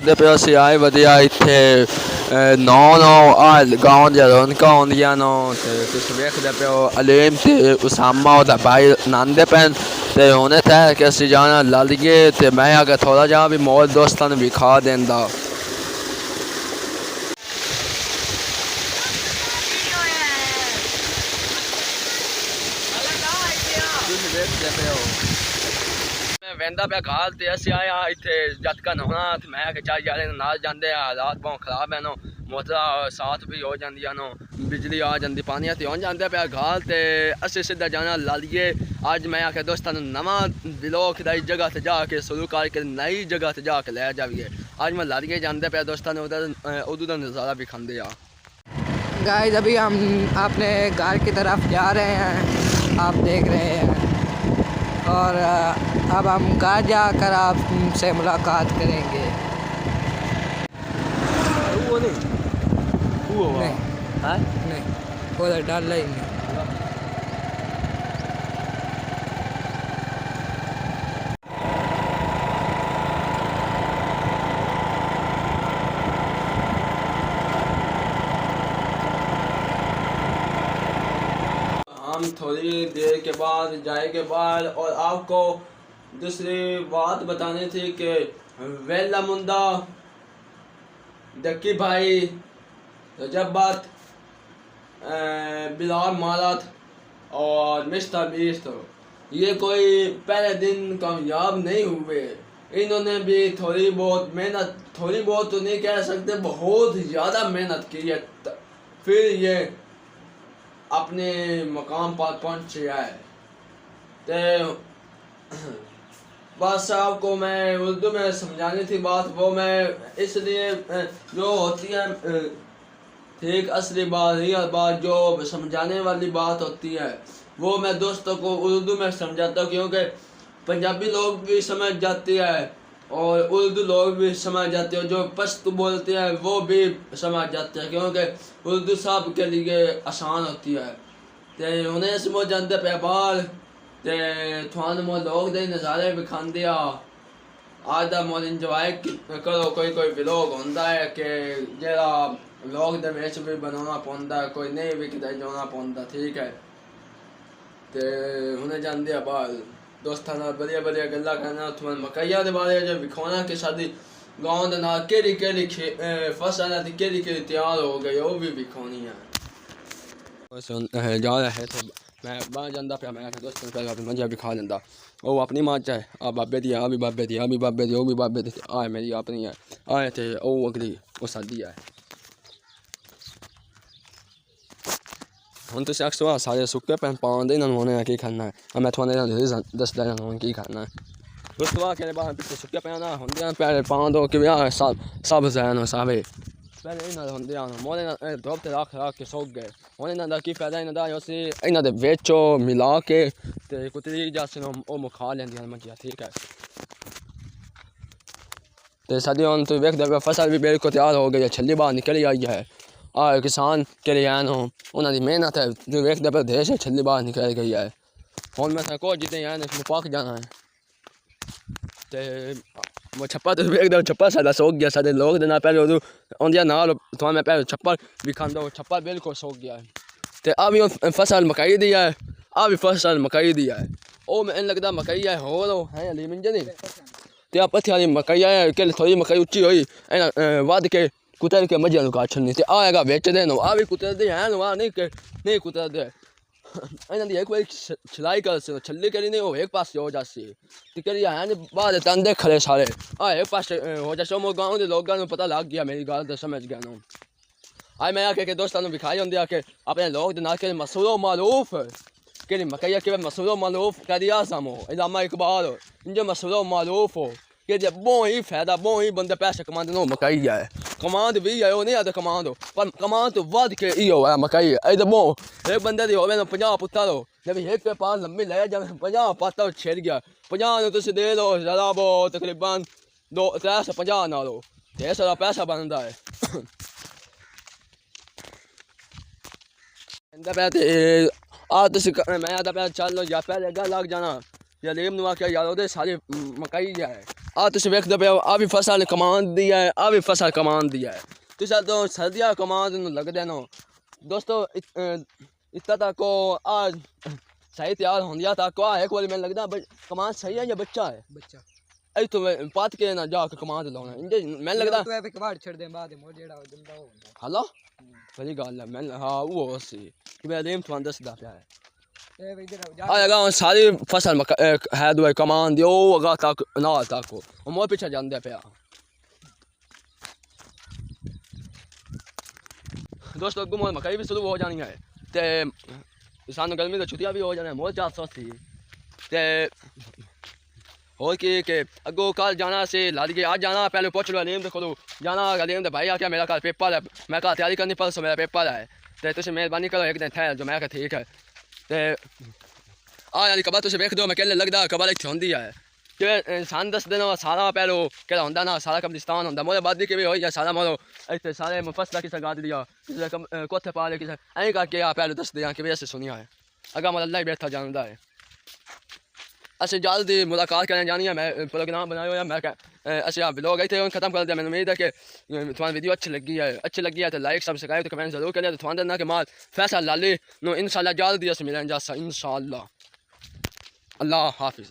देखते पे ਅਸੀਂ ਆਏ ਵਧੀਆ ਇੱਥੇ ਨੌ ਗਾਉਂ ਦੀਆਂ ਰੌਣਕਾਂ ਆਉਂਦੀਆਂ ਨੇ ਤੇ ਤੁਸੀਂ ਵੇਖਦੇ ਪਿਓ ਅਲੀਮ ਤੇ ਉਸਾਮਾ ਉਹਦਾ ਭਾਈ ਨਾਂਦੇ ਪੈਣ ਤੇ ਹੁਣੇ ਤੱਕ ਕਿ ਅਸੀਂ ਜਾਣਾ ਲਾਲੀਏ ਤੇ ਮੈਂ ਅਗਰ ਥੋੜਾ ਜਿਹਾ ਵੀ ਮੌਜ ਦੋਸਤਾਂ ਨੂੰ ਵਿਖਾ ਦਿੰਦਾ। मैं वहदा पे घाल ते अस आया इतने जटका नहाना तो मैं चाह यार नाल जाते हालात बहुत खराब है नो मोटर साथ भी हो जाती नो बिजली आ जाती पानी तो हो जाते पे घाल तो अस सीधा जाना लालिए। अज मैं आखे दोस्तों नवा ब्लॉक नई जगह से जाके शुरू करके नई जगह से जाके लै जाइए। अज मैं लालिए जाते पे दोस्तों उदू का नज़ारा भी खाते आ। गाइस अभी हम अपने घर की तरफ जा रहे हैं, आप देख रहे हैं, और अब हम घर जाकर आपसे मुलाकात करेंगे। नहीं वो डाल ही नहीं। हम थोड़ी देर के बाद जाएंगे बाहर और आपको दूसरी बात बतानी थी कि वेला मुंडा डक्की भाई रजब बात बिलाल मालत और मिस्टर बीस्ट ये कोई पहले दिन कामयाब नहीं हुए। इन्होंने भी थोड़ी बहुत मेहनत, थोड़ी बहुत तो नहीं कह सकते, बहुत ज़्यादा मेहनत की है फिर ये अपने मकाम पर पहुँचे है। तो बस आपको मैं उर्दू में समझानी थी बात, वो मैं इसलिए जो होती है ठीक असली बात रियल बात जो समझाने वाली बात होती है वो मैं दोस्तों को उर्दू में समझाता हूँ, क्योंकि पंजाबी लोग भी समझ जाती है और उर्दू लोग भी समझ जाते हैं, जो पश्तो बोलते हैं वो भी समझ जाते हैं, क्योंकि उर्दू सब के लिए आसान होती है। तो उन्हें समझ जाते पे बाल ते थान मो लोग दे नज़ारे विखाते आ आज दा मोल इंजॉय करो। कोई व्लॉग होंदा है कि जेड़ा व्लॉग दे विच भी बनाना पौंदा, कोई नहीं भी किते जाना पौंदा, ठीक है। ते हुणे जांदे आ बाल दोस्तां नाल बढ़िया बढ़िया गल्लां करना, तुहानू मकैया दे बारे च विखाना कि साडी गांव दे नाल केड़ी फसल दी केड़ी तैयार हो गई वो भी विखानी है। जा रहा है तो मैं बाहर जाता पे मैं दोस्तों पहले अपनी मजा भी खा लेंदा। वो अपनी मज है आ बाबे दी, आ भी बाबे दी, आ भी बाबे दी, वो भी बाबे दी, आ मेरी अपनी है आए थे वो अगली वो सादी है। हम तो अक्सर सारे सुक्के पैन पाँदे इन्होंने की खाना है, मैं थोड़े दसदा इन्होंने की खाना है। उस बाद के बाद पिछले सुक्के पैना होंगे पैरे पाँ दो कि सब जैन सारे पहले इन्होंने होंगे मोरे धोप रख के सौक गए। हूँ इन्हों की फायदा इन्हों इन्हों के बेचो मिला के तो कुतरी जस वो मुखा लेंदियां मजियां, ठीक है। तो साडी हम तुम वेखते पे फसल भी बिल्कुल तैयार हो गई है, छली बाहर निकल आई है। आ किसान के लिए आन उन्होंने मेहनत है, जो वेखते पे देश है छली बाहर निकल गई है। हूँ मैं को जितने हैं पक जाना है तो छप्पा तो वेख दो छप्पा सादा सोक गया, सारे लोग ना पहले उदू आंदिया नाल तो मैं पहले छप्पर भी खांदा छप्पर बिल्कुल सोक गया है। तो अब फसल मकई दी है, अब भी फसल मकई दी है, वो मैं लगता मकई है हो है अली मिंजे नहीं तो आप पत्थर वाली मकई है कि थोड़ी मकई उच्ची हुई वध के कुतर के मजिया काट छनी तो आएगा बेच देना आ भी कुतरते हैं वहाँ नहीं कुतरते इन्हों की एक बार सिलाई कर छली करी नहीं वो एक पास हो जासी तो करी है बाद तंदे खड़े सारे आ एक पास हो जाए मो गाँव के लोगों को पता लग गया, मेरी गल तो समझ गया ना। आज मैं आके दोस्तों विखाई होंगे आके अपने लोग ना के मसूरो मारूफ कि मकैया के मसूरो मारूफ करिया समो इलामा इकबाल इंजे मसूरो मारूफ हो कि जब बहुत ही फायदा बहुत ही बंदे पैसे कमाते नो मकई है कमांड भी है वो नहीं आता कमांड पर कमांड तो वध के इो है मकई है तो बहुत एक बंदे की हो 50 पुत्तर हो जब एक के पास लंबी ले जाए 50 पत्ता छिड़ गया 50 तुम दे दो ज़्यादा वो तकरीबन 350 ना लो ढेर सारा पैसा बनता है। मैं आता पे चल लो या पहले लग जाना या लेम नुआ क्या यार ओदे सारी मकई है आ तुम वेखदे पे आ भी फसल कमान दी है आ भी फसल कमान दी है तुम तो सर्दियाँ कमान लगदे नो दोस्तों इतना तक को आज सही तैयार होंदिया तक को एक बार मैंने लगदा कमान सही है या बच्चा है बच्चा ऐ तो पात के ना जाके कमान लाना इंजे मैंने लगदा तो पे कबाड़ छड़ दे बाद मोड़ जेड़ा जंदा हो हेलो बड़ी गल है मैं हां वो सी कि मैं लेम तो दसदा पिया है ए इधर जा आएगा सारी फसल है दो कमान दियो अगा तक ना तक को मोर पीछे जांदे पे दोस्तों गुम मकई भी शुरू हो जानी है ते सानू गर्मी की छुट्टियां भी हो जाने मोर चार सौ थी ते और कि अगो कल जाना से लादी आज जाना पहले पूछ लो नीम देखो जाना नीम दे भाई आके मेरा कल पेपर है मैं कहा तैयारी करनी परसों मेरा पेपर है तो तुम मेहरबानी करो एक दिन ठहर जो मैं कहा ठीक है ते आ यार कबा तुम वेख दो मैं कहने लगता कबा इतनी होंगी है कि इंसान 10 दिन सारा पहलो कहता होंगे ना सारा कब्रिस्तान होंगे मोरे बादी के भी हो सारा मोरो इतने सारे फसला किसा गा दिया किसी कोथे पा ले किसी ऐ करके आ पहले दस दिया कि वजह से सुनिया है अगर मतलब अल्लाह ही बैठा जानता है असं जल्दी मुलाकात करने जानी है मैं प्रोग्राम बनाया हुआ मैं असं आप ब्लॉग आई थे खत्म कर दिया मैंने उम्मीद है कि तुम्हारी वीडियो अच्छी लगी है तो लाइक सब्सक्राइब तो कमेंट जरूर करें तो तुम्हारे ना के माल फैसल लाली नो इंशाल्लाह जल्दी मिलेंगे इंशाल्लाह अल्लाह हाफिज़।